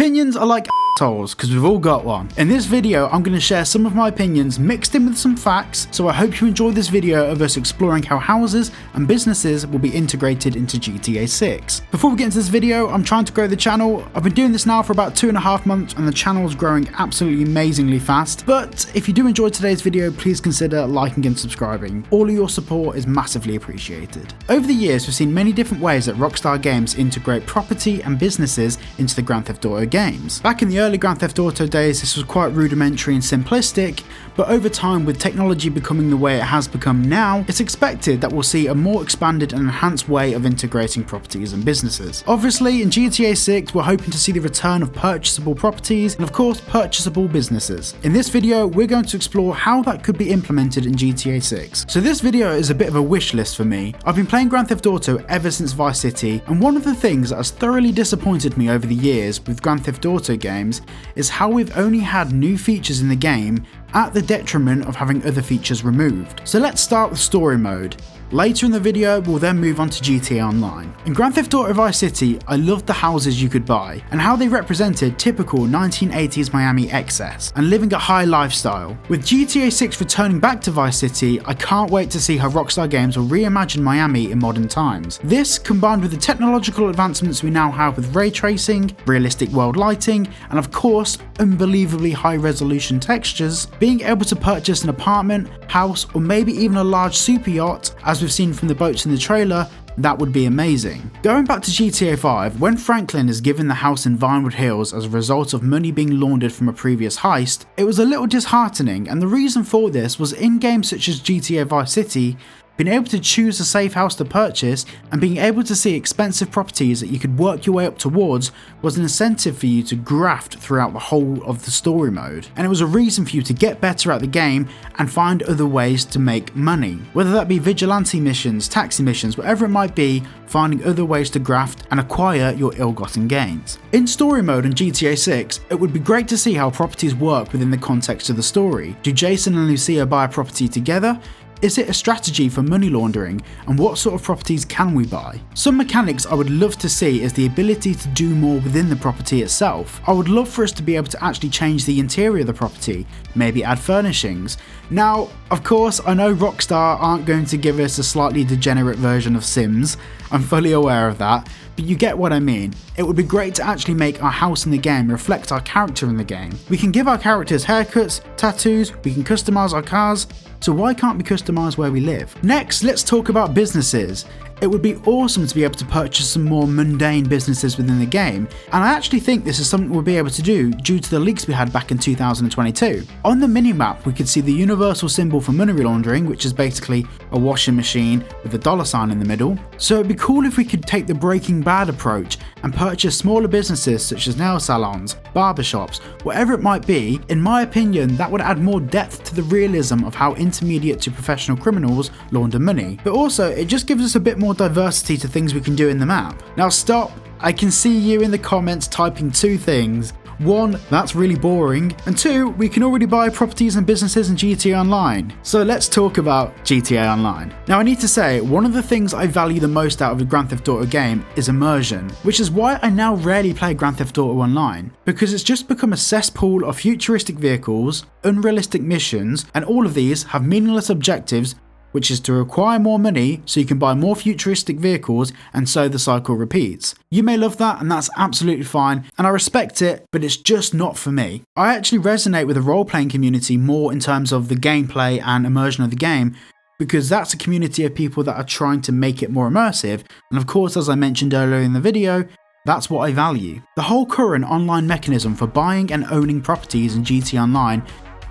Opinions are like assholes, because we've all got one. In this video, I'm going to share some of my opinions mixed in with some facts, so I hope you enjoy this video of us exploring how houses and businesses will be integrated into GTA 6. Before we get into this video, I'm trying to grow the channel. I've been doing this now for about 2.5 months and the channel is growing absolutely amazingly fast, but if you do enjoy today's video, please consider liking and subscribing. All of your support is massively appreciated. Over the years, we've seen many different ways that Rockstar Games integrate property and businesses into the Grand Theft Auto games. Back in the early Grand Theft Auto days, this was quite rudimentary and simplistic, but over time, with technology becoming the way it has become now, it's expected that we'll see a more expanded and enhanced way of integrating properties and businesses. Obviously, in GTA 6, we're hoping to see the return of purchasable properties and of course purchasable businesses. In this video, we're going to explore how that could be implemented in GTA 6. So this video is a bit of a wish list for me. I've been playing Grand Theft Auto ever since Vice City, and one of the things that has thoroughly disappointed me over the years with Grand Theft Auto games is how we've only had new features in the game at the detriment of having other features removed. So let's start with story mode. Later in the video, we'll then move on to GTA Online. In Grand Theft Auto Vice City, I loved the houses you could buy, and how they represented typical 1980s Miami excess, and living a high lifestyle. With GTA 6 returning back to Vice City, I can't wait to see how Rockstar Games will reimagine Miami in modern times. This, combined with the technological advancements we now have with ray tracing, realistic world lighting, and of course, unbelievably high resolution textures, being able to purchase an apartment, house, or maybe even a large super yacht, as we've seen from the boats in the trailer, that would be amazing. Going back to GTA 5, when Franklin is given the house in Vinewood Hills as a result of money being laundered from a previous heist, it was a little disheartening, and the reason for this was in games such as GTA Vice City, being able to choose a safe house to purchase and being able to see expensive properties that you could work your way up towards was an incentive for you to graft throughout the whole of the story mode, and it was a reason for you to get better at the game and find other ways to make money, whether that be vigilante missions, taxi missions, whatever it might be, finding other ways to graft and acquire your ill-gotten gains. In story mode in GTA 6, it would be great to see how properties work within the context of the story. Do Jason and Lucia buy a property together? Is it a strategy for money laundering, and what sort of properties can we buy? Some mechanics I would love to see is the ability to do more within the property itself. I would love for us to be able to actually change the interior of the property, maybe add furnishings. Now, of course, I know Rockstar aren't going to give us a slightly degenerate version of Sims, I'm fully aware of that, but you get what I mean. It would be great to actually make our house in the game reflect our character in the game. We can give our characters haircuts, tattoos, we can customize our cars, so why can't we customize where we live? Next, let's talk about businesses. It would be awesome to be able to purchase some more mundane businesses within the game, and I actually think this is something we'll be able to do due to the leaks we had back in 2022. On the minimap, we could see the universal symbol for money laundering, which is basically a washing machine with a dollar sign in the middle. So it'd be cool if we could take the Breaking Bad approach and purchase smaller businesses such as nail salons, barbershops, whatever it might be. In my opinion, that would add more depth to the realism of how intermediate to professional criminals launder money, but also it just gives us a bit more diversity to things we can do in the map. Now stop, I can see you in the comments typing two things. One, that's really boring, and two, we can already buy properties and businesses in GTA Online. So let's talk about GTA Online. Now I need to say, one of the things I value the most out of a Grand Theft Auto game is immersion, which is why I now rarely play Grand Theft Auto Online, because it's just become a cesspool of futuristic vehicles, unrealistic missions, and all of these have meaningless objectives, which is to acquire more money so you can buy more futuristic vehicles, and so the cycle repeats. You may love that, and that's absolutely fine, and I respect it, but it's just not for me. I actually resonate with the role-playing community more in terms of the gameplay and immersion of the game, because that's a community of people that are trying to make it more immersive, and of course, as I mentioned earlier in the video, that's what I value. The whole current online mechanism for buying and owning properties in GTA Online,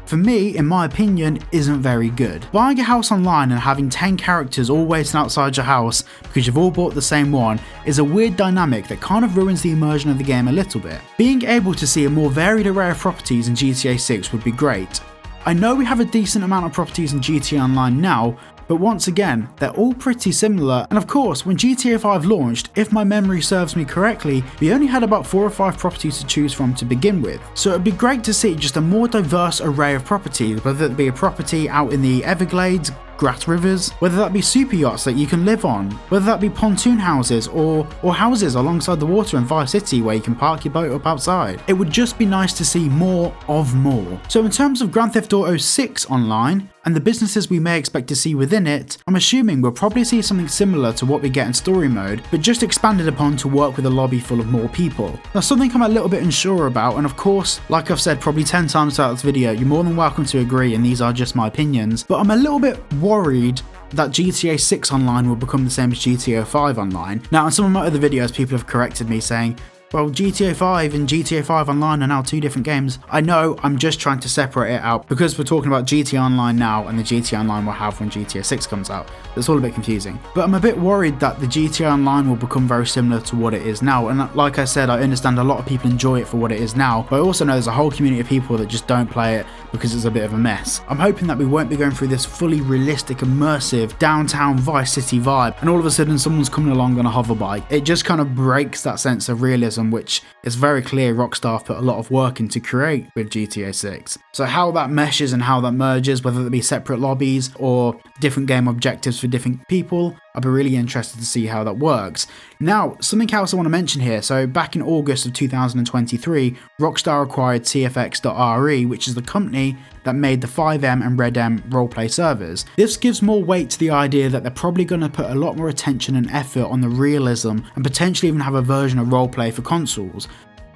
for me, in my opinion, isn't very good. Buying a house online and having 10 characters all waiting outside your house because you've all bought the same one is a weird dynamic that kind of ruins the immersion of the game a little bit. Being able to see a more varied array of properties in GTA 6 would be great. I know we have a decent amount of properties in GTA Online now, but once again, they're all pretty similar, and of course, when GTA 5 launched, if my memory serves me correctly, we only had about 4 or 5 properties to choose from to begin with. So it'd be great to see just a more diverse array of properties, whether it be a property out in the Everglades, grass rivers, whether that be super yachts that you can live on, whether that be pontoon houses or houses alongside the water in Vice City where you can park your boat up outside. It would just be nice to see more of more. So in terms of Grand Theft Auto 6 online, and the businesses we may expect to see within it, I'm assuming we'll probably see something similar to what we get in story mode, but just expanded upon to work with a lobby full of more people. Now something I'm a little bit unsure about, and of course, like I've said probably 10 times throughout this video, you're more than welcome to agree and these are just my opinions, but I'm a little bit worried that GTA 6 online will become the same as GTA 5 online. Now in some of my other videos people have corrected me saying, well, GTA 5 and GTA 5 Online are now two different games. I know, I'm just trying to separate it out because we're talking about GTA Online now and the GTA Online we'll have when GTA 6 comes out. It's all a bit confusing. But I'm a bit worried that the GTA Online will become very similar to what it is now. And like I said, I understand a lot of people enjoy it for what it is now, but I also know there's a whole community of people that just don't play it because it's a bit of a mess. I'm hoping that we won't be going through this fully realistic, immersive, downtown Vice City vibe, and all of a sudden someone's coming along on a hoverbike. It just kind of breaks that sense of realism, which is very clear Rockstar put a lot of work into create with GTA 6. So how that meshes and how that merges, whether it be separate lobbies or different game objectives for different people, I'll be really interested to see how that works. Now, something else I want to mention here. So back in August of 2023, Rockstar acquired TFX.RE, which is the company that made the 5M and RedM roleplay servers. This gives more weight to the idea that they're probably going to put a lot more attention and effort on the realism and potentially even have a version of roleplay for consoles.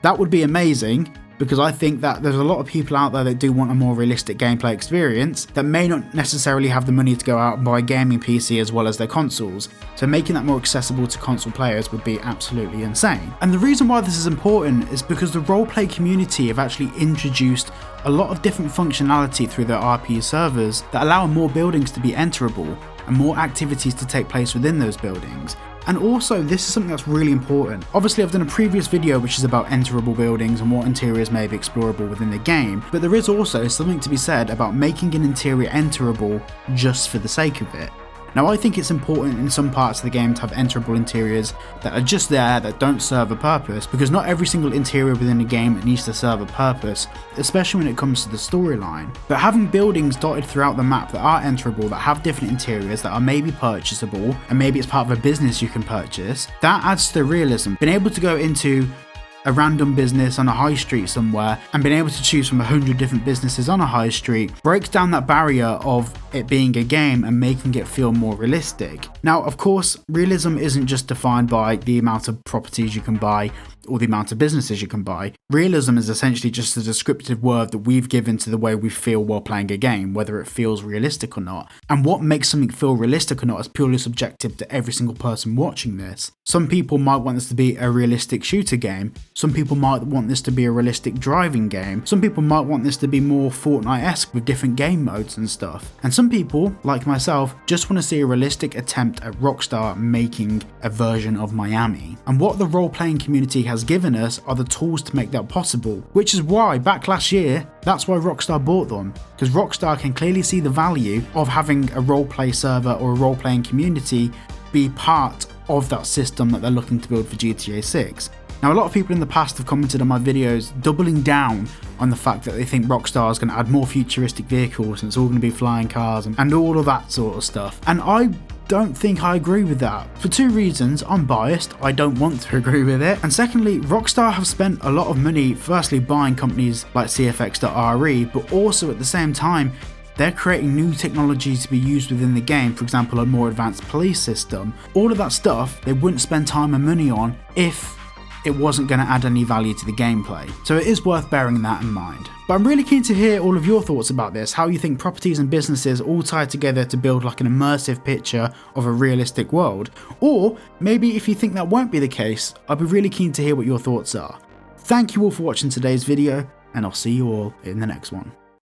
That would be amazing, because I think that there's a lot of people out there that do want a more realistic gameplay experience that may not necessarily have the money to go out and buy a gaming PC as well as their consoles, so making that more accessible to console players would be absolutely insane. And the reason why this is important is because the roleplay community have actually introduced a lot of different functionality through their RP servers that allow more buildings to be enterable and more activities to take place within those buildings. And also, this is something that's really important. Obviously, I've done a previous video which is about enterable buildings and what interiors may be explorable within the game, but there is also something to be said about making an interior enterable just for the sake of it. Now, I think it's important in some parts of the game to have enterable interiors that are just there, that don't serve a purpose, because not every single interior within a game needs to serve a purpose, especially when it comes to the storyline. But having buildings dotted throughout the map that are enterable, that have different interiors, that are maybe purchasable, and maybe it's part of a business you can purchase, that adds to the realism. Being able to go into a random business on a high street somewhere and being able to choose from 100 different businesses on a high street breaks down that barrier of it being a game and making it feel more realistic. Now, of course, realism isn't just defined by the amount of properties you can buy or the amount of businesses you can buy. Realism is essentially just a descriptive word that we've given to the way we feel while playing a game, whether it feels realistic or not. And what makes something feel realistic or not is purely subjective to every single person watching this. Some people might want this to be a realistic shooter game. Some people might want this to be a realistic driving game. Some people might want this to be more Fortnite-esque with different game modes and stuff. And some people, like myself, just want to see a realistic attempt at Rockstar making a version of Miami. And what the role-playing community has given us are the tools to make that possible, which is why back last year, that's why Rockstar bought them, because Rockstar can clearly see the value of having a roleplay server or a role-playing community be part of that system that they're looking to build for GTA 6. Now, a lot of people in the past have commented on my videos doubling down on the fact that they think Rockstar is going to add more futuristic vehicles and it's all going to be flying cars and all of that sort of stuff. And I don't think I agree with that. For two reasons. I'm biased, I don't want to agree with it. And secondly, Rockstar have spent a lot of money firstly buying companies like CFX.RE, but also at the same time they're creating new technology to be used within the game, for example a more advanced police system. All of that stuff they wouldn't spend time and money on if it wasn't going to add any value to the gameplay. So it is worth bearing that in mind. But I'm really keen to hear all of your thoughts about this, how you think properties and businesses all tie together to build like an immersive picture of a realistic world. Or maybe if you think that won't be the case, I'd be really keen to hear what your thoughts are. Thank you all for watching today's video, and I'll see you all in the next one.